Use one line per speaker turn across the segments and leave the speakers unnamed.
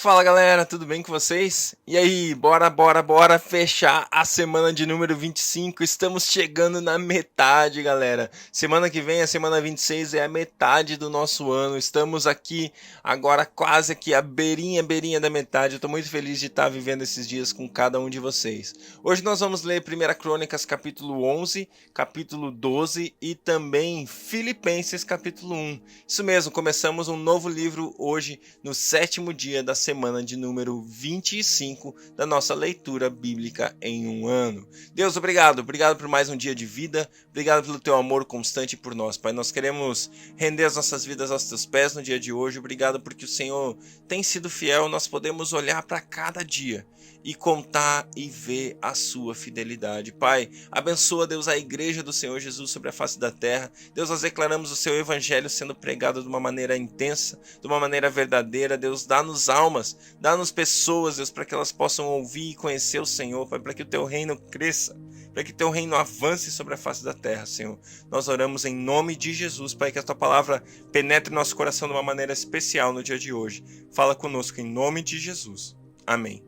Fala galera, tudo bem com vocês? E aí, bora fechar a semana de número 25. Estamos chegando na metade, galera. Semana que vem, a semana 26 é a metade do nosso ano. Estamos aqui agora quase aqui a beirinha da metade. Eu tô muito feliz de estar vivendo esses dias com cada um de vocês. Hoje nós vamos ler 1 Crônicas capítulo 11, capítulo 12 e também Filipenses capítulo 1. Isso mesmo, começamos um novo livro hoje no sétimo dia da semana de número 25 da nossa leitura bíblica em um ano. Deus, obrigado por mais um dia de vida, obrigado pelo teu amor constante por nós, Pai. Nós queremos render as nossas vidas aos teus pés no dia de hoje, obrigado porque o Senhor tem sido fiel, nós podemos olhar para cada dia e contar e ver a sua fidelidade. Pai, abençoa, Deus, a igreja do Senhor Jesus sobre a face da terra. Deus, nós declaramos o seu evangelho sendo pregado de uma maneira intensa, de uma maneira verdadeira. Deus, dá-nos almas, dá-nos pessoas, Deus, para que elas possam ouvir e conhecer o Senhor, Pai, para que o teu reino cresça, para que o teu reino avance sobre a face da terra, Senhor. Nós oramos em nome de Jesus, Pai, que a tua palavra penetre nosso coração de uma maneira especial no dia de hoje. Fala conosco em nome de Jesus. Amém.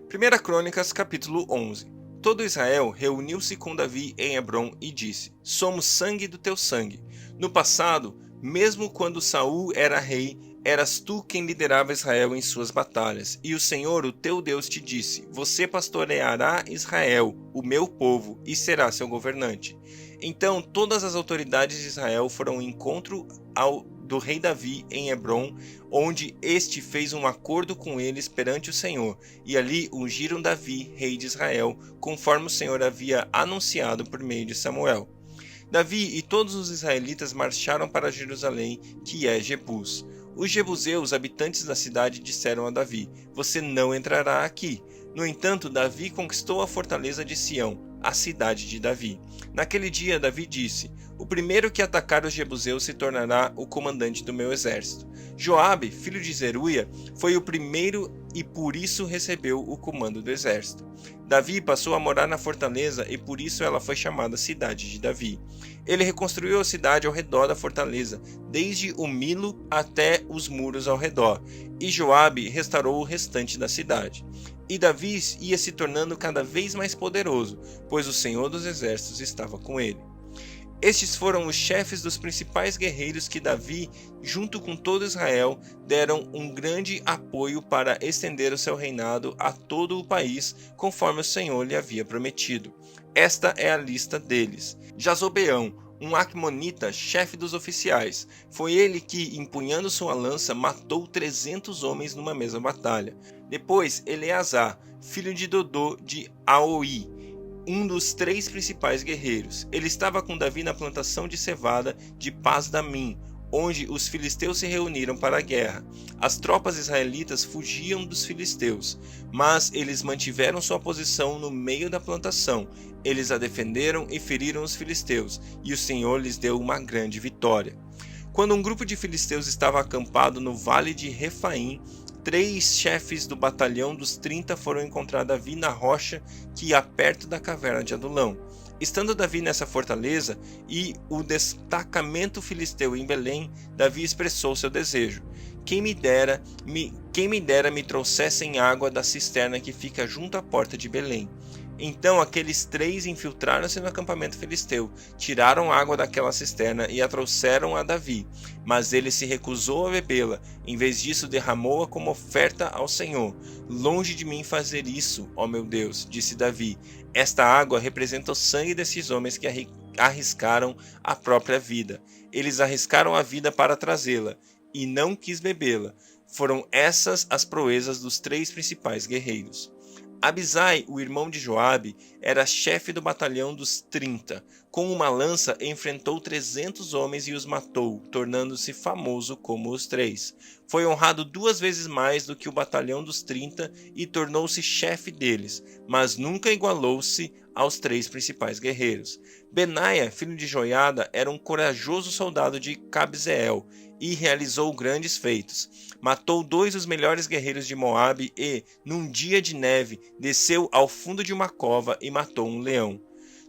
1 Crônicas, capítulo 11. Todo Israel reuniu-se com Davi em Hebrom e disse: Somos sangue do teu sangue. No passado, mesmo quando Saul era rei, eras tu quem liderava Israel em suas batalhas. E o Senhor, o teu Deus, te disse: Você pastoreará Israel, o meu povo, e será seu governante. Então todas as autoridades de Israel foram ao encontro do rei Davi em Hebrom, onde este fez um acordo com eles perante o Senhor, e ali ungiram Davi, rei de Israel, conforme o Senhor havia anunciado por meio de Samuel. Davi e todos os israelitas marcharam para Jerusalém, que é Jebus. Os jebuseus, habitantes da cidade, disseram a Davi: Você não entrará aqui. No entanto, Davi conquistou a fortaleza de Sião, a cidade de Davi. Naquele dia, Davi disse: O primeiro que atacar os jebuseus se tornará o comandante do meu exército. Joabe, filho de Zeruia, foi o primeiro e por isso recebeu o comando do exército. Davi passou a morar na fortaleza e por isso ela foi chamada Cidade de Davi. Ele reconstruiu a cidade ao redor da fortaleza, desde o Milo até os muros ao redor, e Joabe restaurou o restante da cidade. E Davi ia se tornando cada vez mais poderoso, pois o Senhor dos Exércitos estava com ele. Estes foram os chefes dos principais guerreiros que Davi, junto com todo Israel, deram um grande apoio para estender o seu reinado a todo o país, conforme o Senhor lhe havia prometido. Esta é a lista deles: Jazobeão, um Acmonita, chefe dos oficiais. Foi ele que, empunhando sua lança, matou 300 homens numa mesma batalha. Depois, Eleazar, filho de Dodô de Aoi, um dos 3 principais guerreiros. Ele estava com Davi na plantação de cevada de Pas-damim, onde os filisteus se reuniram para a guerra. As tropas israelitas fugiam dos filisteus, mas eles mantiveram sua posição no meio da plantação. Eles a defenderam e feriram os filisteus, e o Senhor lhes deu uma grande vitória. Quando um grupo de filisteus estava acampado no vale de Refaim, 3 chefes do batalhão dos 30 foram encontrar Davi na rocha que ia perto da caverna de Adulão. Estando Davi nessa fortaleza e o destacamento filisteu em Belém, Davi expressou seu desejo: Quem me dera me trouxessem água da cisterna que fica junto à porta de Belém. Então aqueles 3 infiltraram-se no acampamento filisteu, tiraram água daquela cisterna e a trouxeram a Davi, mas ele se recusou a bebê-la. Em vez disso, derramou-a como oferta ao Senhor. Longe de mim fazer isso, ó meu Deus, disse Davi. Esta água representa o sangue desses homens que arriscaram a própria vida. Eles arriscaram a vida para trazê-la, e não quis bebê-la. Foram essas as proezas dos 3 principais guerreiros. Abisai, o irmão de Joabe, era chefe do batalhão dos 30. Com uma lança enfrentou 300 homens e os matou, tornando-se famoso como os 3. Foi honrado 2 vezes mais do que o batalhão dos 30 e tornou-se chefe deles, mas nunca igualou-se aos 3 principais guerreiros. Benaia, filho de Joiada, era um corajoso soldado de Cabzeel e realizou grandes feitos. Matou 2 dos melhores guerreiros de Moabe e, num dia de neve, desceu ao fundo de uma cova e matou um leão.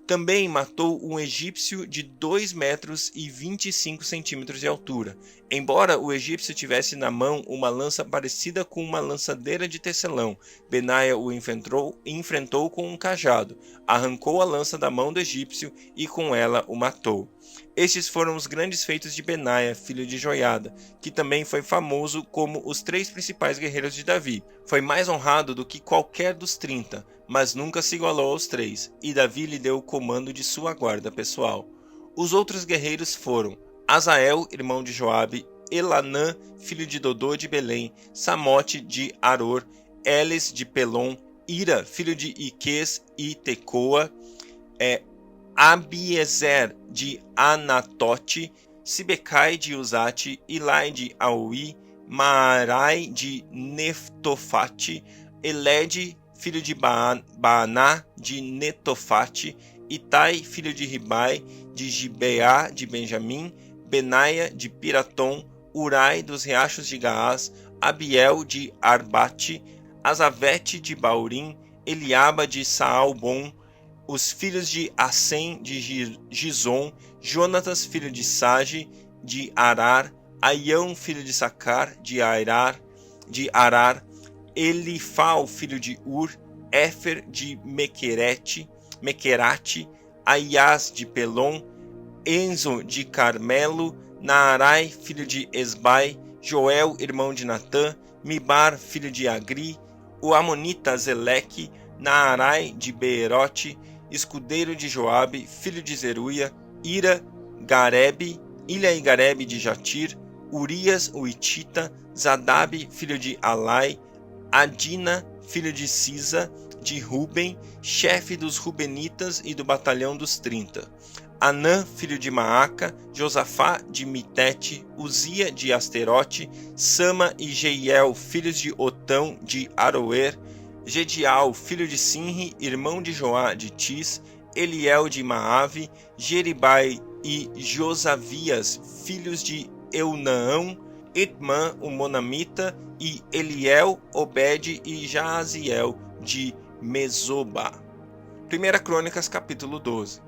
Também matou um egípcio de 2 metros e 25 centímetros de altura. Embora o egípcio tivesse na mão uma lança parecida com uma lançadeira de tecelão, Benaia o enfrentou com um cajado, arrancou a lança da mão do egípcio e com ela o matou. Estes foram os grandes feitos de Benaia, filho de Joiada, que também foi famoso como os 3 principais guerreiros de Davi. Foi mais honrado do que qualquer dos 30, mas nunca se igualou aos 3, e Davi lhe deu o comando de sua guarda pessoal. Os outros guerreiros foram Azael, irmão de Joabe, Elanã, filho de Dodô de Belém, Samote de Aror, Eles de Pelon, Ira, filho de Iques e Tecoa, Abiezer de Anatote, Sibecai de Uzate, Ilai de Aui, Maarai de Neftofate, Elede, filho de Baaná de Netofate, Itai, filho de Ribai, de Gibeá de Benjamim, Benaia de Piratom, Urai dos riachos de Gaás, Abiel de Arbate, Azavete de Baurim, Eliaba de Saalbom, os filhos de Assem de Gizom, Jonatas, filho de Sage, de Arar, Aião, filho de Sacar, de Arar, Elifal, filho de Ur, Éfer de Mequerate, Aias de Pelon, Enzo de Carmelo, Naarai, filho de Esbai, Joel, irmão de Natã, Mibar, filho de Agri, o amonita Zeleque, Naarai de Beerote, escudeiro de Joabe, filho de Zeruia, Ira, Garebe, Ilha e Garebe de Jatir, Urias, o Itita, Zadab, filho de Alai, Adina, filho de Sisa, de Ruben, chefe dos Rubenitas e do batalhão dos 30. Anã, filho de Maaca, Josafá de Mitete, Uzia de Asterote, Sama e Jeiel, filhos de Otão de Aroer, Gedial, filho de Sinri, irmão de Joá de Tis, Eliel de Maave, Jeribai e Josavias, filhos de Eunaão, Itmã, o Monamita, e Eliel, Obed e Jaaziel de Mesoba. 1 Crônicas, capítulo 12.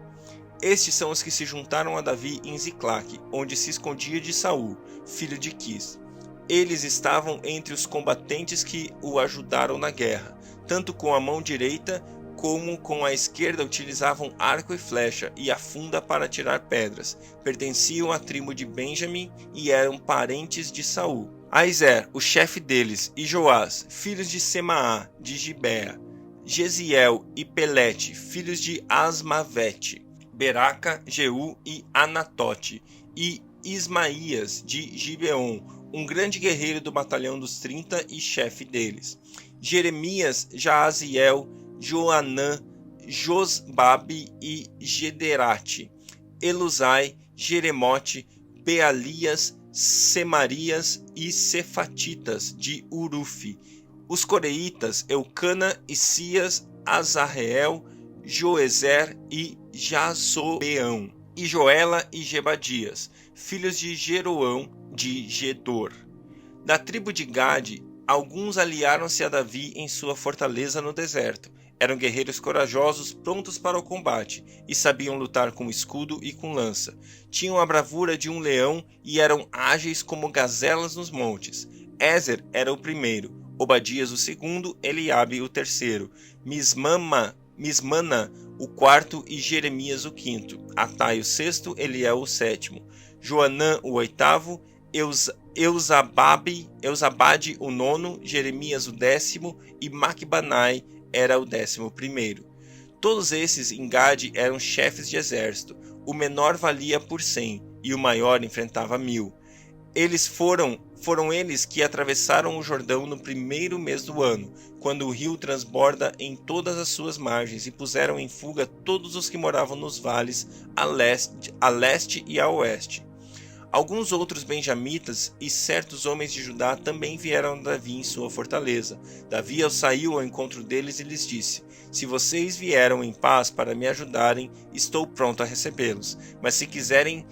Estes são os que se juntaram a Davi em Ziclaque, onde se escondia de Saul, filho de Quis. Eles estavam entre os combatentes que o ajudaram na guerra. Tanto com a mão direita como com a esquerda utilizavam arco e flecha e a funda para atirar pedras. Pertenciam à tribo de Benjamim e eram parentes de Saul. Aizer, o chefe deles, e Joás, filhos de Semaá, de Gibea, Gesiel e Pelete, filhos de Asmavete, Beraca, Jeú e Anatote, e Ismaías de Gibeon, um grande guerreiro do batalhão dos 30 e chefe deles. Jeremias, Jaaziel, Joanã, Josbabe e Gederate, Elusai, Jeremote, Bealias, Semarias e Cefatitas de Urufe, os coreitas Eucana, Isias, Azarreel, Joezer e Jazobeão, e Joela e Gebadias, filhos de Jeroão de Gedor. Da tribo de Gade, alguns aliaram-se a Davi em sua fortaleza no deserto. Eram guerreiros corajosos, prontos para o combate, e sabiam lutar com escudo e com lança. Tinham a bravura de um leão e eram ágeis como gazelas nos montes. Ézer era o primeiro, Obadias o segundo, Eliabe o terceiro, Mismana o quarto e Jeremias o quinto, Atai o sexto, Eliel o sétimo, Joanã o oitavo, Eusabade o nono, Jeremias o décimo e Macbanai era o 11º. Todos esses em Gade eram chefes de exército. O menor valia por 100 e o maior enfrentava 1000. Foram eles que atravessaram o Jordão no primeiro mês do ano, quando o rio transborda em todas as suas margens, e puseram em fuga todos os que moravam nos vales a leste e a oeste. Alguns outros benjamitas e certos homens de Judá também vieram a Davi em sua fortaleza. Davi saiu ao encontro deles e lhes disse: se vocês vieram em paz para me ajudarem, estou pronto a recebê-los. Mas se quiserem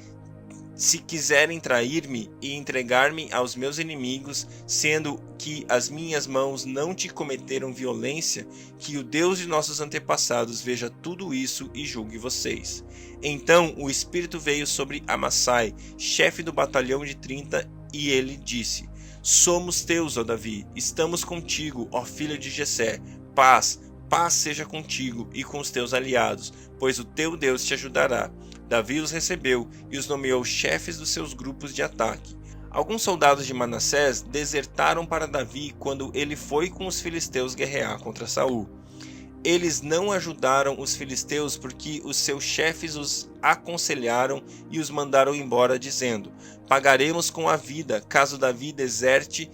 Se quiserem trair-me e entregar-me aos meus inimigos, sendo que as minhas mãos não te cometeram violência, que o Deus de nossos antepassados veja tudo isso e julgue vocês. Então o Espírito veio sobre Amassai, chefe do batalhão de 30, e ele disse: Somos teus, ó Davi, estamos contigo, ó filho de Jessé. Paz seja contigo e com os teus aliados, pois o teu Deus te ajudará. Davi os recebeu e os nomeou chefes dos seus grupos de ataque. Alguns soldados de Manassés desertaram para Davi quando ele foi com os filisteus guerrear contra Saul. Eles não ajudaram os filisteus porque os seus chefes os aconselharam e os mandaram embora, dizendo: Pagaremos com a vida, caso Davi deserte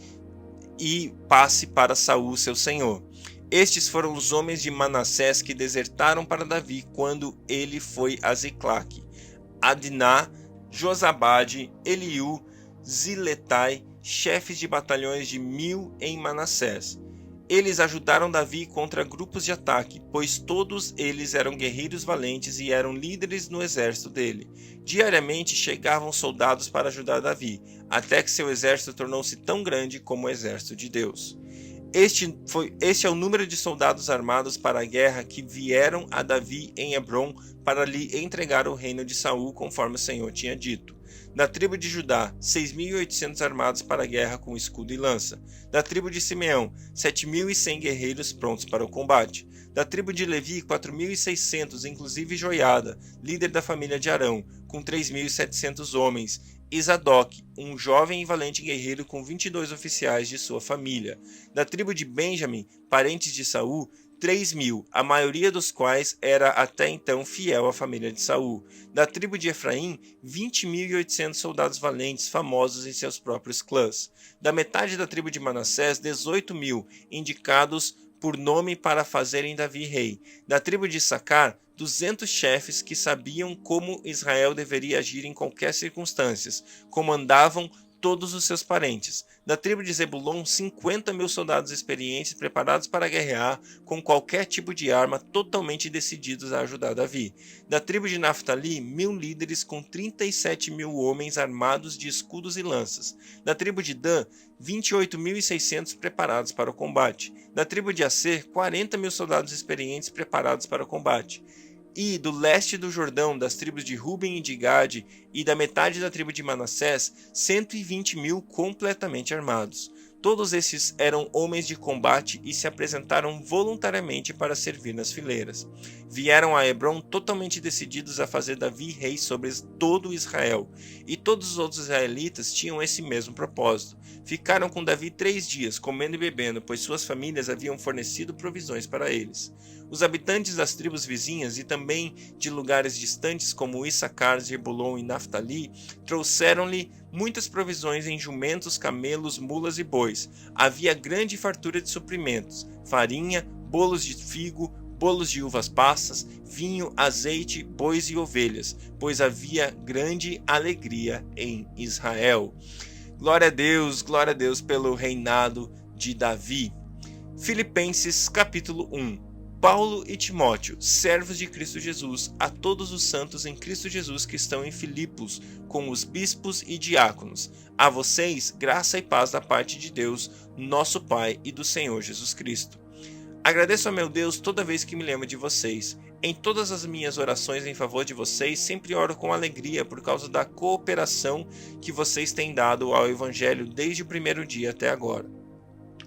e passe para Saul, seu senhor. Estes foram os homens de Manassés que desertaram para Davi quando ele foi a Ziclague: Adná, Josabade, Eliú, Ziletai, chefes de batalhões de 1000 em Manassés. Eles ajudaram Davi contra grupos de ataque, pois todos eles eram guerreiros valentes e eram líderes no exército dele. Diariamente chegavam soldados para ajudar Davi, até que seu exército tornou-se tão grande como o exército de Deus. Este é o número de soldados armados para a guerra que vieram a Davi em Hebrom para lhe entregar o reino de Saul, conforme o Senhor tinha dito. Da tribo de Judá, 6.800 armados para a guerra com escudo e lança. Da tribo de Simeão, 7.100 guerreiros prontos para o combate. Da tribo de Levi, 4.600, inclusive Joiada, líder da família de Arão, com 3.700 homens. E Zadok, um jovem e valente guerreiro com 22 oficiais de sua família. Da tribo de Benjamim, parentes de Saul, 3.000, a maioria dos quais era até então fiel à família de Saul. Da tribo de Efraim, 20.800 soldados valentes, famosos em seus próprios clãs. Da metade da tribo de Manassés, 18.000, indicados por nome para fazerem Davi rei. Da tribo de Issacar, 200 chefes que sabiam como Israel deveria agir em qualquer circunstância, comandavam todos os seus parentes. Da tribo de Zebulon, 50.000 soldados experientes preparados para guerrear com qualquer tipo de arma, totalmente decididos a ajudar Davi. Da tribo de Naftali, 1.000 líderes com 37.000 homens armados de escudos e lanças. Da tribo de Dan, 28.600 preparados para o combate. Da tribo de Aser, 40.000 soldados experientes preparados para o combate. E do leste do Jordão, das tribos de Ruben e de Gade, e da metade da tribo de Manassés, 120.000 completamente armados. Todos esses eram homens de combate e se apresentaram voluntariamente para servir nas fileiras. Vieram a Hebrom totalmente decididos a fazer Davi rei sobre todo Israel, e todos os outros israelitas tinham esse mesmo propósito. Ficaram com Davi 3 dias, comendo e bebendo, pois suas famílias haviam fornecido provisões para eles. Os habitantes das tribos vizinhas e também de lugares distantes como Issacar, Zebulon e Naftali trouxeram-lhe muitas provisões em jumentos, camelos, mulas e bois. Havia grande fartura de suprimentos, farinha, bolos de figo, bolos de uvas passas, vinho, azeite, bois e ovelhas, pois havia grande alegria em Israel. Glória a Deus pelo reinado de Davi. Filipenses capítulo 1. Paulo e Timóteo, servos de Cristo Jesus, a todos os santos em Cristo Jesus que estão em Filipos, com os bispos e diáconos. A vocês, graça e paz da parte de Deus, nosso Pai e do Senhor Jesus Cristo. Agradeço a meu Deus toda vez que me lembro de vocês. Em todas as minhas orações em favor de vocês, sempre oro com alegria por causa da cooperação que vocês têm dado ao Evangelho desde o primeiro dia até agora.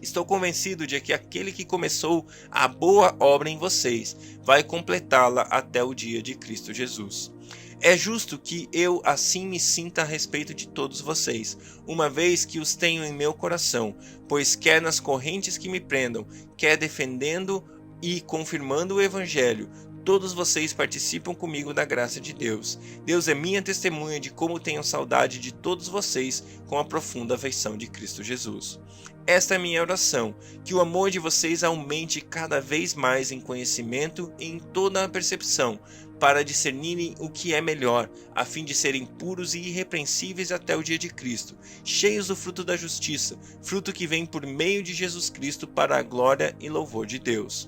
Estou convencido de que aquele que começou a boa obra em vocês vai completá-la até o dia de Cristo Jesus. É justo que eu assim me sinta a respeito de todos vocês, uma vez que os tenho em meu coração, pois quer nas correntes que me prendam, quer defendendo e confirmando o Evangelho, todos vocês participam comigo da graça de Deus. Deus é minha testemunha de como tenho saudade de todos vocês com a profunda afeição de Cristo Jesus. Esta é a minha oração, que o amor de vocês aumente cada vez mais em conhecimento e em toda a percepção, para discernirem o que é melhor, a fim de serem puros e irrepreensíveis até o dia de Cristo, cheios do fruto da justiça, fruto que vem por meio de Jesus Cristo para a glória e louvor de Deus.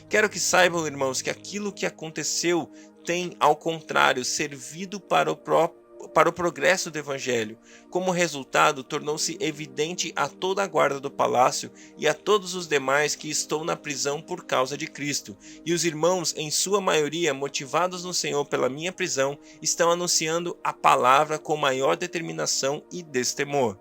Quero que saibam, irmãos, que aquilo que aconteceu tem, ao contrário, servido para para o progresso do evangelho. Como resultado, tornou-se evidente a toda a guarda do palácio e a todos os demais que estou na prisão por causa de Cristo. E os irmãos, em sua maioria, motivados no Senhor pela minha prisão, estão anunciando a palavra com maior determinação e destemor.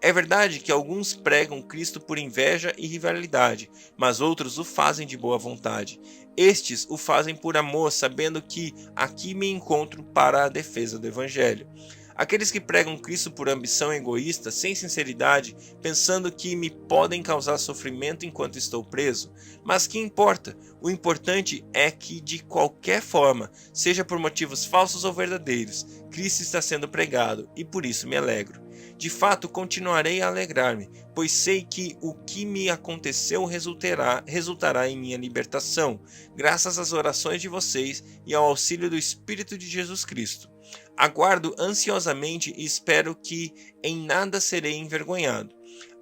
É verdade que alguns pregam Cristo por inveja e rivalidade, mas outros o fazem de boa vontade. Estes o fazem por amor, sabendo que aqui me encontro para a defesa do Evangelho. Aqueles que pregam Cristo por ambição egoísta, sem sinceridade, pensando que me podem causar sofrimento enquanto estou preso. Mas que importa? O importante é que, de qualquer forma, seja por motivos falsos ou verdadeiros, Cristo está sendo pregado, e por isso me alegro. De fato, continuarei a alegrar-me, pois sei que o que me aconteceu resultará em minha libertação, graças às orações de vocês e ao auxílio do Espírito de Jesus Cristo. Aguardo ansiosamente e espero que em nada serei envergonhado.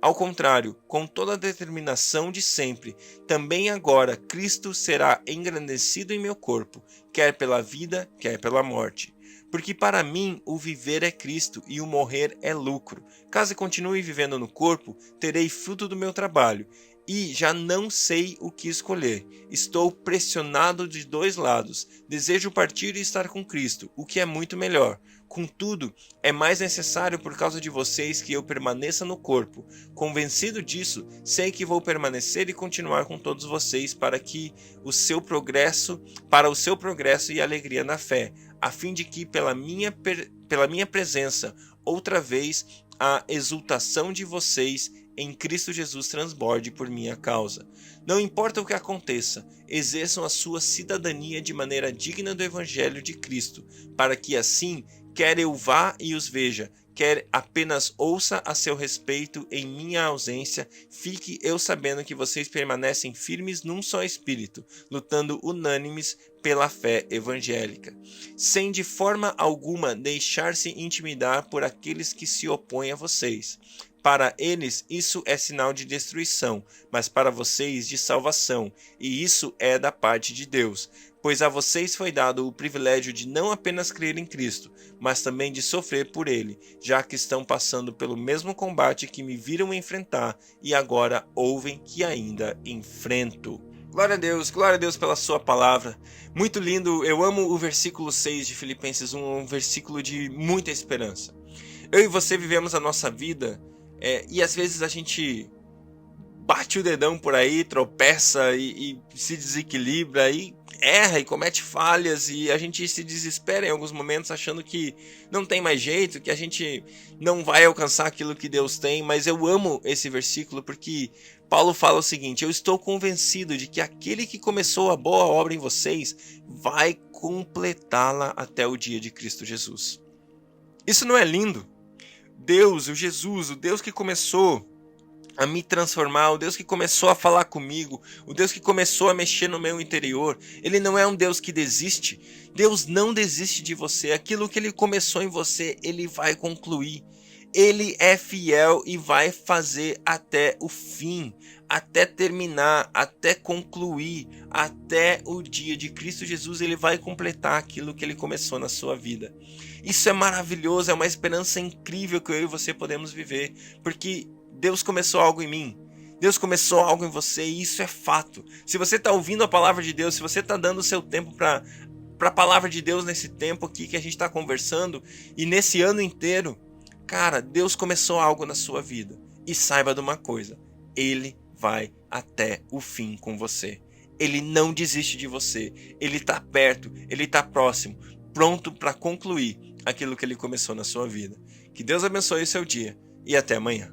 Ao contrário, com toda a determinação de sempre, também agora Cristo será engrandecido em meu corpo, quer pela vida, quer pela morte. Porque para mim o viver é Cristo e o morrer é lucro. Caso continue vivendo no corpo, terei fruto do meu trabalho. E já não sei o que escolher. Estou pressionado de dois lados. Desejo partir e estar com Cristo, o que é muito melhor. Contudo, é mais necessário por causa de vocês que eu permaneça no corpo. Convencido disso, sei que vou permanecer e continuar com todos vocês para o seu progresso e alegria na fé, a fim de que pela minha presença, outra vez, a exultação de vocês em Cristo Jesus transborde por minha causa. Não importa o que aconteça, exerçam a sua cidadania de maneira digna do Evangelho de Cristo, para que assim, quer eu vá e os veja, quer apenas ouça a seu respeito em minha ausência, fique eu sabendo que vocês permanecem firmes num só espírito, lutando unânimes pela fé evangélica, sem de forma alguma deixar-se intimidar por aqueles que se opõem a vocês. Para eles isso é sinal de destruição, mas para vocês de salvação, e isso é da parte de Deus, pois a vocês foi dado o privilégio de não apenas crer em Cristo, mas também de sofrer por ele, já que estão passando pelo mesmo combate que me viram enfrentar e agora ouvem que ainda enfrento. Glória a Deus pela sua palavra. Muito lindo, eu amo o versículo 6 de Filipenses 1, um versículo de muita esperança. Eu e você vivemos a nossa vida e às vezes a gente bate o dedão por aí, tropeça e se desequilibra e erra e comete falhas e a gente se desespera em alguns momentos achando que não tem mais jeito, que a gente não vai alcançar aquilo que Deus tem, mas eu amo esse versículo porque Paulo fala o seguinte: eu estou convencido de que aquele que começou a boa obra em vocês vai completá-la até o dia de Cristo Jesus. Isso não é lindo? Deus, o Jesus, o Deus que começou a me transformar, o Deus que começou a falar comigo, o Deus que começou a mexer no meu interior, ele não é um Deus que desiste. Deus não desiste de você. Aquilo que ele começou em você, ele vai concluir. Ele é fiel e vai fazer até o fim, até terminar, até concluir, até o dia de Cristo Jesus. Ele vai completar aquilo que ele começou na sua vida. Isso é maravilhoso, é uma esperança incrível que eu e você podemos viver, porque Deus começou algo em mim, Deus começou algo em você e isso é fato. Se você está ouvindo a palavra de Deus, se você está dando o seu tempo para a palavra de Deus nesse tempo aqui que a gente está conversando e nesse ano inteiro, cara, Deus começou algo na sua vida. E saiba de uma coisa, Ele vai até o fim com você. Ele não desiste de você. Ele está perto, Ele está próximo, pronto para concluir aquilo que Ele começou na sua vida. Que Deus abençoe o seu dia e até amanhã.